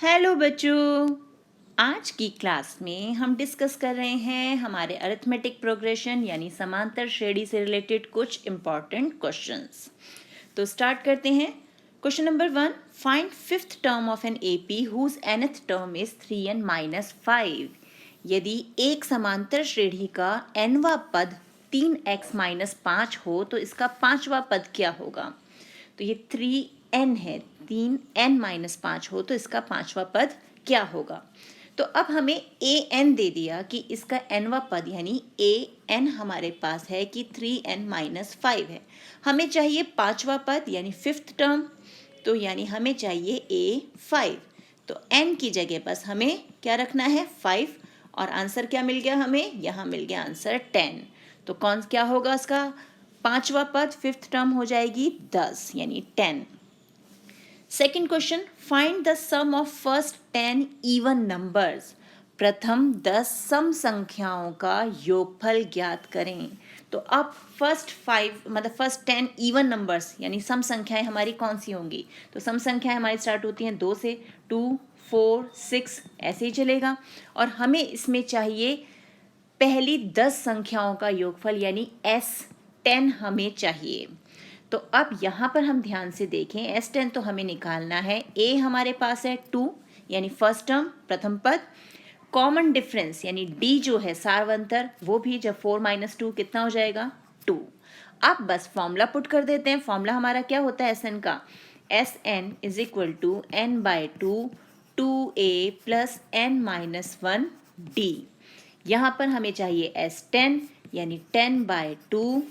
Hello बच्चों। आज की क्लास में हम डिस्कस कर रहे हैं हमारे अरिथमेटिक प्रोग्रेशन यानी समांतर श्रेणी से रिलेटेड कुछ इम्पॉर्टेंट क्वेश्चंस। तो स्टार्ट करते हैं। Question number 1, find fifth term of an AP whose nth term is 3n-5। यदि एक समांतर श्रेणी का nवां पद 3x-5 हो तो इसका पांचवा पद क्या होगा। तो ये 3n है, 3n-5 हो तो इसका पांचवा पद क्या होगा। तो अब हमें an दे दिया कि इसका nवां पद यानी an हमारे पास है कि 3n-5 है। हमें चाहिए पांचवा पद यानी फिफ्थ टर्म, तो यानी हमें चाहिए a5। तो n की जगह बस हमें क्या रखना है 5, और आंसर क्या मिल गया हमें, यहाँ मिल गया आंसर 10। तो कौन क्या होगा उसका पांचवा पद, फिफ्थ टर्म हो जाएगी 10 यानी 10। Second question, find the sum of first 10 even numbers. प्रथम 10 सम संख्याओं का योगफल ज्ञात करें। तो अब फर्स्ट 10 इवन नंबर्स यानी सम संख्याएं हमारी कौन सी होंगी। तो सम संख्याएं हमारी स्टार्ट होती हैं 2 से, 2, 4, 6 ऐसे ही चलेगा। और हमें इसमें चाहिए पहली 10 संख्याओं का योगफल यानी S10 हमें चाहिए। तो अब यहाँ पर हम ध्यान से देखें, S10 तो हमें निकालना है। A हमारे पास है 2 यानी फर्स्ट टर्म प्रथम पद, कॉमन डिफरेंस यानी D जो है सार्वंतर, वो भी जब 4 - 2 कितना हो जाएगा 2। अब बस फॉर्मूला पुट कर देते हैं। फॉर्मूला हमारा क्या होता है SN का, SN is equal to n/2 2a plus n-1d। यहाँ पर हमें चाहिए S10 यानी 10/2,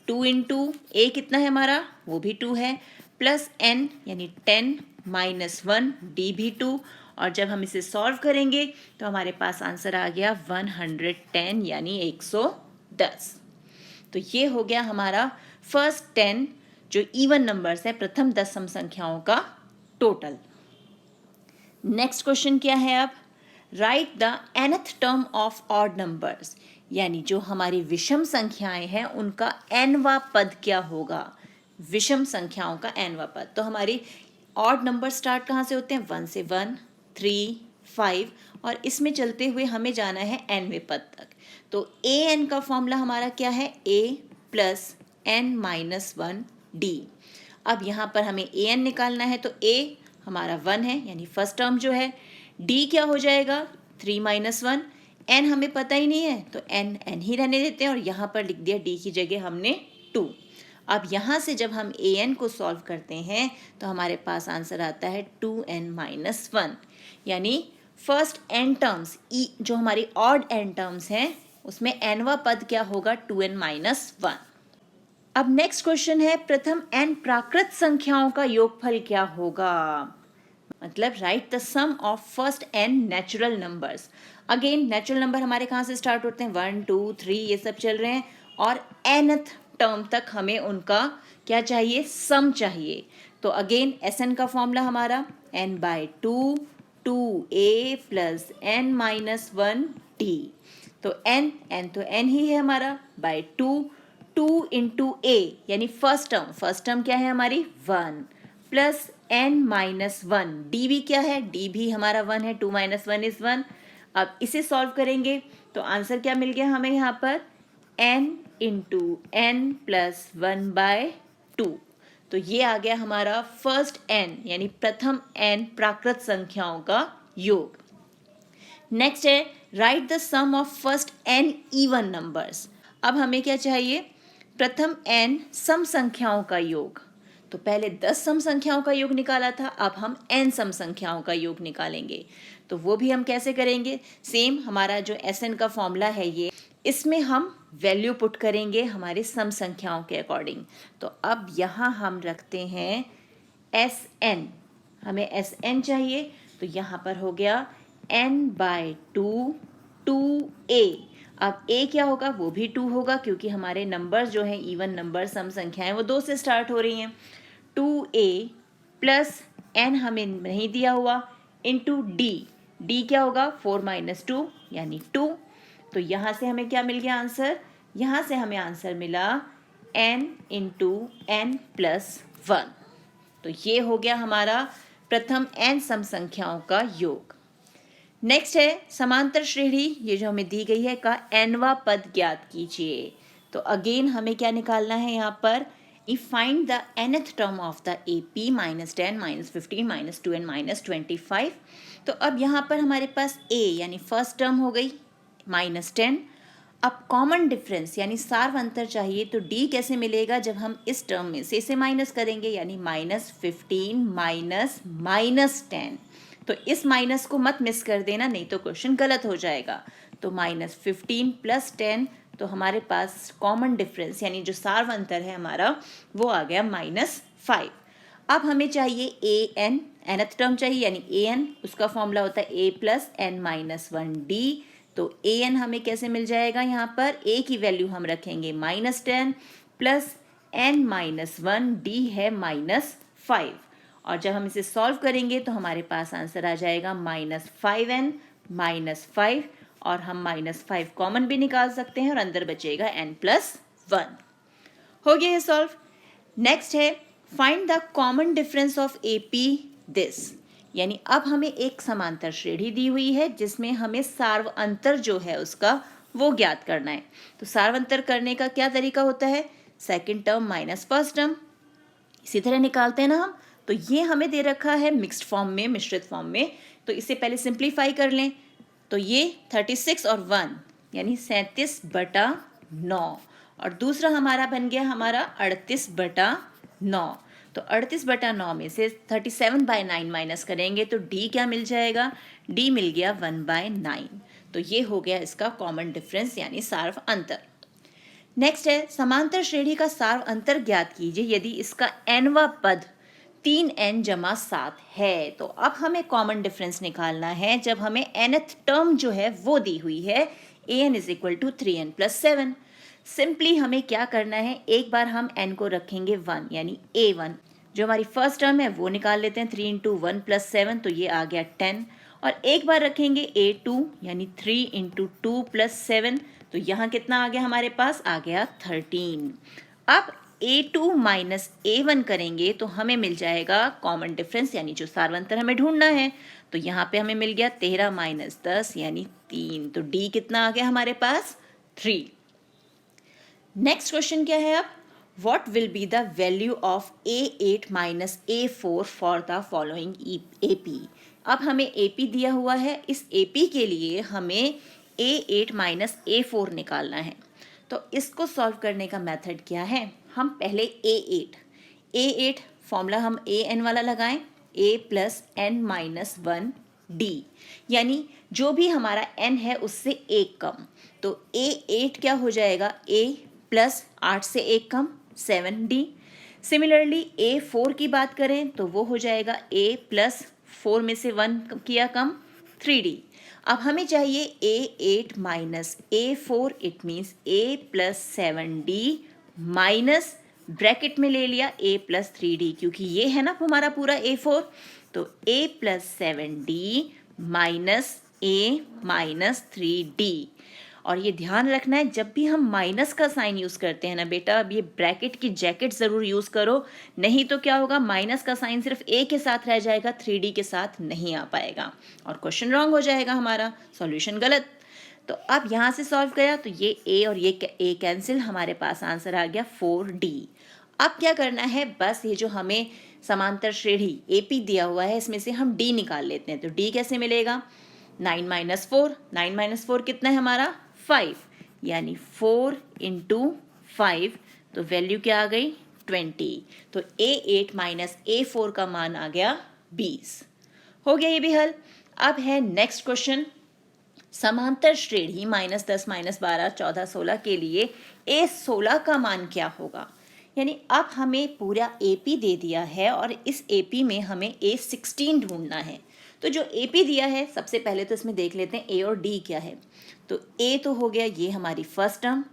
2 इंटू ए कितना है हमारा, वो भी 2 है, प्लस n यानी 10-1 d भी 2। और जब हम इसे सॉल्व करेंगे तो हमारे पास आंसर आ गया 110 यानी 110। तो ये हो गया हमारा फर्स्ट 10 जो इवन नंबर्स है, प्रथम 10 सम संख्याओं का टोटल। नेक्स्ट क्वेश्चन क्या है अब, right the nth term of odd numbers, यानी जो हमारी विषम संख्याएं हैं उनका nवां पद क्या होगा। विषम संख्याओं का nवां पद, तो हमारी ऑड नंबर स्टार्ट कहाँ से होते हैं, 1 से 1, 3, 5, और इसमें चलते हुए हमें जाना है nवें पद तक। तो an का फॉर्मूला हमारा क्या है, a प्लस n-1d। अब यहाँ पर हमें an निकालना है, तो a हमारा 1 है यानी फर्स्ट टर्म जो है, d क्या हो जाएगा 3 - 1, n हमें पता ही नहीं है तो n ही रहने देते हैं, और यहाँ पर लिख दिया d की जगह हमने 2। अब यहाँ से जब हम an को सॉल्व करते हैं तो हमारे पास आंसर आता है 2n-1, यानी फर्स्ट n टर्म्स जो हमारी ऑड n टर्म्स हैं उसमें nवां पद क्या होगा 2n-1। अब नेक्स्ट क्वेश्चन है, प्रथम n प्राकृत संख्याओं का योगफल क्या होगा। मतलब write the sum of first n natural numbers. Again natural number हमारे कहाँ से स्टार्ट होते हैं, 1, 2, 3 ये सब चल रहे हैं, और nth टर्म तक हमें उनका क्या चाहिए, सम चाहिए। तो अगेन SN का फॉर्मूला हमारा n/2 2a प्लस n-1d। तो n तो n ही है हमारा, बाय 2 2 इंटू a यानी फर्स्ट टर्म क्या है हमारी 1, प्लस n-1 d भी क्या है, d भी हमारा 1 है, 2 - 1 इज 1। अब इसे सॉल्व करेंगे तो आंसर क्या मिल गया हमें यहाँ पर, n इंटू n प्लस 1/2। तो ये आ गया हमारा फर्स्ट n यानी प्रथम n प्राकृत संख्याओं का योग। नेक्स्ट है, write the sum of first n even numbers. अब हमें क्या चाहिए, प्रथम n सम संख्याओं का योग। तो पहले 10 सम संख्याओं का योग निकाला था, अब हम n सम संख्याओं का योग निकालेंगे। तो वो भी हम कैसे करेंगे, सेम हमारा जो SN का फॉर्मूला है ये, इसमें हम वैल्यू पुट करेंगे हमारे सम संख्याओं के अकॉर्डिंग। तो अब यहाँ हम रखते हैं SN, हमें SN चाहिए, तो यहाँ पर हो गया n/2 2a। अब a क्या होगा, वो भी 2 होगा क्योंकि हमारे नंबर्स जो हैं इवन नंबर सम संख्याएं वो 2 से स्टार्ट हो रही हैं। 2a प्लस n हमें नहीं दिया हुआ इंटू d क्या होगा 4 - 2 यानी 2। तो यहाँ से हमें क्या मिल गया आंसर, यहाँ से हमें आंसर मिला n इंटू n प्लस 1। तो ये हो गया हमारा प्रथम n सम संख्याओं का योग। नेक्स्ट है समांतर श्रेणी, ये जो हमें दी गई है, का nवां पद ज्ञात कीजिए। तो अगेन हमें क्या निकालना है यहाँ पर, find the nth term of the AP -10 -15 -2 and -25। तो अब यहाँ पर हमारे पास A यानी फर्स्ट टर्म हो गई -10। अब कॉमन डिफरेंस यानी सार्व अंतर चाहिए, तो D कैसे मिलेगा जब हम इस टर्म में से इसे माइनस करेंगे, यानी -15 -10। तो इस माइनस को मत मिस कर देना, नहीं तो क्वेश्चन गलत हो जाएगा। तो -15 + 10, तो हमारे पास कॉमन डिफरेंस यानी जो सार्व अंतर है हमारा वो आ गया -5। अब हमें चाहिए an, nth टर्म चाहिए यानी an, उसका फॉर्मूला होता है a + n-1d। तो an हमें कैसे मिल जाएगा, यहाँ पर a की वैल्यू हम रखेंगे -10 + n-1, d है -5। और जब हम इसे सॉल्व करेंगे तो हमारे पास आंसर आ जाएगा -5n -5, और हम -5 कॉमन भी निकाल सकते हैं और अंदर बचेगा n+1। हो गया ये सॉल्व। नेक्स्ट है find the common difference of AP this, यानी अब हमें एक समांतर श्रेणी दी हुई है जिसमें हमें सार्व अंतर जो है उसका वो ज्ञात करना है। तो सार्व अंतर करने का क्या तरीका होता है, second term minus first term, इसी तरह निकालते हैं ना हम। तो ये हमें दे रखा है मिक्स्ड फॉर्म में, मिश्रित फॉर्म में, तो इसे पहले सिंप्लीफाई कर लें। तो ये 36 और 1 यानी 37/9, और दूसरा हमारा बन गया हमारा 38/9। तो 38/9 में से 37/9 माइनस करेंगे तो D क्या मिल जाएगा, D मिल गया 1/9। तो ये हो गया इसका कॉमन डिफरेंस यानी सार्व अंतर। नेक्स्ट है समांतर श्रेणी का सार्व अंतर ज्ञात कीजिए यदि इसका nवां पद 3n + 7 है। तो अब हमें कॉमन डिफरेंस निकालना है जब हमें nth टर्म जो है वो दी हुई है an = 3n + 7। सिंपली हमें क्या करना है, एक बार हम n को रखेंगे 1 यानी a1, जो हमारी फर्स्ट टर्म है वो निकाल लेते हैं, 3 × 1 + 7, तो ये आ गया 10। और एक बार रखेंगे a2 यानी 3 × 2 + 7, तो यहाँ कितना आ गया हमारे पास, आ गया 13। अब a2 - a1 करेंगे तो हमें मिल जाएगा कॉमन डिफरेंस यानी जो सार्वंतर हमें ढूंढना है। तो यहाँ पे हमें मिल गया 13 - 10 यानी 3। तो D कितना आ गया हमारे पास, 3। नेक्स्ट क्वेश्चन क्या है अब, what will be the value of A8 - A4 for the following AP। अब हमें AP दिया हुआ है, इस AP के लिए हमें A8 - A4 निकालना है। तो इसको सॉल्व करने का मेथड क्या है, हम पहले A8 फॉर्मूला हम an वाला लगाएं, a + n-1d, यानी जो भी हमारा n है उससे एक कम। तो A8 क्या हो जाएगा, a + 8 से एक कम 7d। सिमिलरली A4 की बात करें तो वो हो जाएगा a + 4 में से 1 किया कम 3d। अब हमें चाहिए A8 - A4, it means a + 7d minus bracket में ले लिया a + 3d, क्योंकि ये है ना हमारा पूरा A4। तो a + 7d minus a - 3d। और ये ध्यान रखना है जब भी हम माइनस का साइन यूज़ करते हैं ना बेटा, अब ये ब्रैकेट की जैकेट ज़रूर यूज़ करो, नहीं तो क्या होगा, माइनस का साइन सिर्फ a के साथ रह जाएगा, 3d के साथ नहीं आ पाएगा और क्वेश्चन रॉन्ग हो जाएगा, हमारा सॉल्यूशन गलत। तो अब यहाँ से सॉल्व किया तो ये a और ये a कैंसिल, हमारे पास आंसर आ गया 4d। अब क्या करना है, बस ये जो हमें समांतर श्रेणी AP दिया हुआ है इसमें से हम D निकाल लेते हैं। तो D कैसे मिलेगा, 9 - 4, 9 - 4 कितना है हमारा, 5, यानी 4 × 5, तो वैल्यू क्या आ गई, 20। तो A8 - A4 का मान आ गया 20। हो गया ये भी हल। अब है नेक्स्ट क्वेश्चन, समांतर श्रेणी -10 - 12 14 16 के लिए A16 का मान क्या होगा। यानी अब हमें पूरा AP दे दिया है और इस AP में हमें A16 ढूंढना है। तो जो AP दिया है सबसे पहले तो इसमें देख लेते हैं A और D क्या है। तो A तो हो गया ये हमारी फर्स्ट टर्म,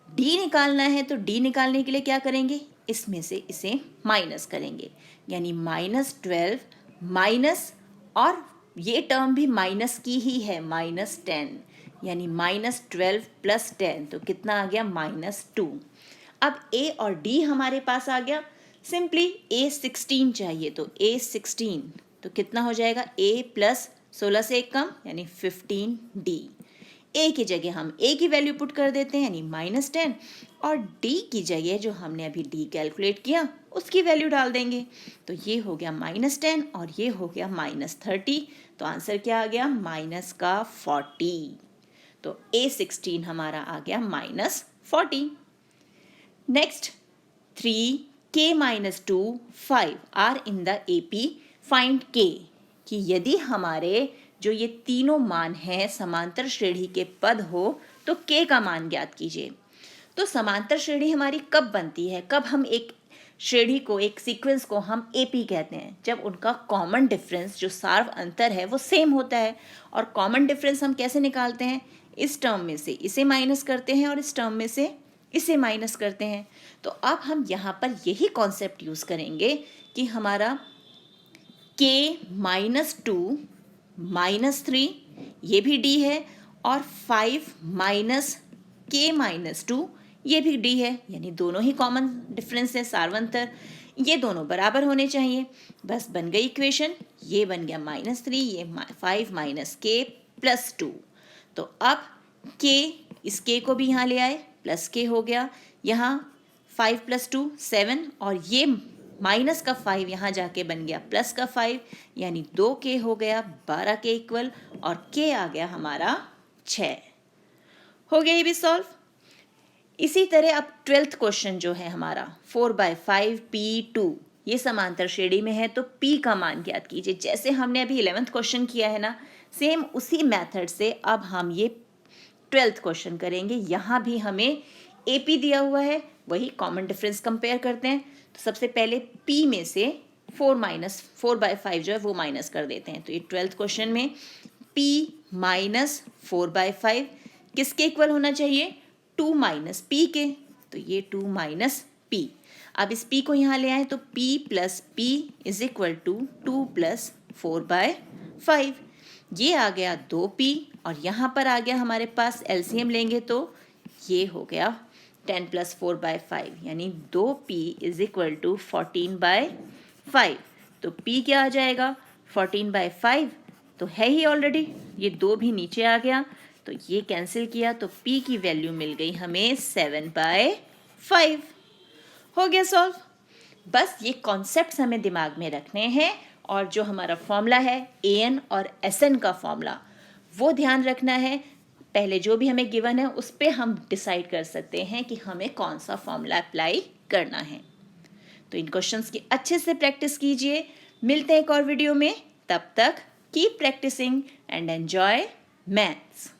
D निकालना है तो D निकालने के लिए क्या करेंगे, इसमें से इसे माइनस करेंगे, यानी -12 माइनस, और ये टर्म भी माइनस की ही है, -10, यानी -12 + 10, तो कितना आ गया, -2। अब A और D हमारे पास आ गया, सिंपली A16 चाहिए, तो A16 तो कितना हो जाएगा, a प्लस 16 से 1 कम यानी 15d। a की जगह हम a की वैल्यू पुट कर देते हैं यानी -10, और d की जगह जो हमने अभी d कैलकुलेट किया उसकी वैल्यू डाल देंगे। तो ये हो गया -10 और ये हो गया -30। तो आंसर क्या आ गया, -40। तो A16 हमारा आ गया -40। Next 3k-2 5 are in the AP, find k। कि यदि हमारे जो ये तीनों मान हैं समांतर श्रेणी के पद हो तो k का मान ज्ञात कीजिए। तो समांतर श्रेणी हमारी कब बनती है, कब हम एक श्रेणी को, एक सीक्वेंस को हम AP कहते हैं, जब उनका कॉमन डिफरेंस जो सार्व अंतर है वो सेम होता है। और कॉमन डिफरेंस हम कैसे निकालते हैं, इस टर्म में से इसे माइनस करते हैं और इस टर्म में से इसे माइनस करते हैं। तो अब हम यहाँ पर यही कॉन्सेप्ट यूज़ करेंगे कि हमारा k-2 -3 ये भी d है, और 5 -k-2 ये भी d है, यानी दोनों ही कॉमन डिफरेंस है, सार्वंतर। ये दोनों बराबर होने चाहिए। बस बन गई इक्वेशन, ये बन गया -3, ये 5 -k+2। तो अब k, इस k को भी यहाँ ले आए, प्लस k हो गया, यहाँ 5 + 2 7, और ये माइनस का 5 यहाँ जाके बन गया प्लस का 5, यानी 2k हो गया 12 के इक्वल, और k आ गया हमारा 6। हो गया ये भी सॉल्व। इसी तरह अब 12th क्वेश्चन जो है हमारा 4/5 P2, ये समांतर श्रेणी में है, तो P का मान ज्ञात कीजिए। जैसे हमने अभी 11th क्वेश्चन किया है ना, सेम उसी मेथड से अब हम ये 12th क्वेश्चन करेंगे। यहाँ भी हमें AP दिया हुआ है, वही कॉमन डिफरेंस कंपेयर करते हैं। तो सबसे पहले P में से 4/5 जो है वो माइनस कर देते हैं। तो ये 12th क्वेश्चन में P - 4/5 किसके इक्वल होना चाहिए, 2 - P के। तो ये 2 - P। अब इस P को यहाँ ले आए तो P + P = 2 + 4/5। ये आ गया 2P, और यहाँ पर आ गया हमारे पास LCM लेंगे तो ये हो गया 10 + 4/5, यानी 2P = 14/5। तो P क्या आ जाएगा, 14/5 तो है ही ऑलरेडी, ये 2 भी नीचे आ गया, तो ये कैंसिल किया, तो P की वैल्यू मिल गई हमें 7/5। हो गया सॉल्व। बस ये कॉन्सेप्ट्स हमें दिमाग में रखने हैं, और जो हमारा फॉर्मूला है AN और SN का फॉर्मूला वो ध्यान रखना है। पहले जो भी हमें गिवन है उस पर हम डिसाइड कर सकते हैं कि हमें कौन सा फॉर्मूला अप्लाई करना है। तो इन क्वेश्चंस की अच्छे से प्रैक्टिस कीजिए। मिलते हैं एक और वीडियो में, तब तक keep practising and enjoy maths.